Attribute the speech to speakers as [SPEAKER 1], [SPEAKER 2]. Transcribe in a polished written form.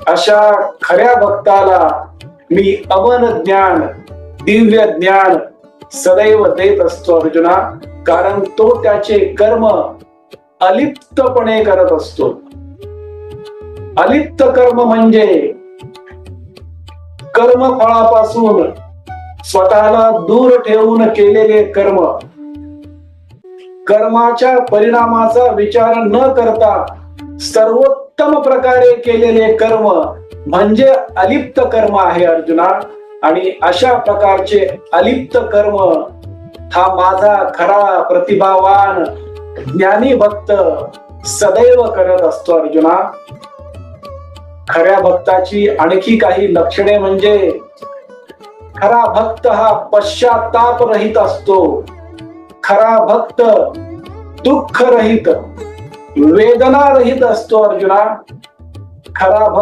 [SPEAKER 1] अशा खऱ्या भक्ताला मी अमन ज्ञान, दिव्य ज्ञान सदैव देत असतो अर्जुना. कारण तो त्याचे कर्म अलिप्तपणे करत असतो. अलिप्त कर्म म्हणजे कर्मफळापासून स्वतःला दूर ठेवून केलेले कर्म, कर्माच्या परिणामाचा विचार न करता सर्वोत्तम प्रकारे केलेले कर्म म्हणजे अलिप्त कर्म आहे अर्जुना. आणि अशा प्रकारचे अलिप्त कर्म हा माझा खरा प्रतिभावान ज्ञानी भक्त सदैव करत असतो अर्जुना. खऱ्या भक्ताची आणखी काही लक्षणे म्हणजे खरा भक्त हा पश्चाताप रहित असतो. खरा भक्त दुःख रहित, वेदना रहित असतो अर्जुना. खरा भक्त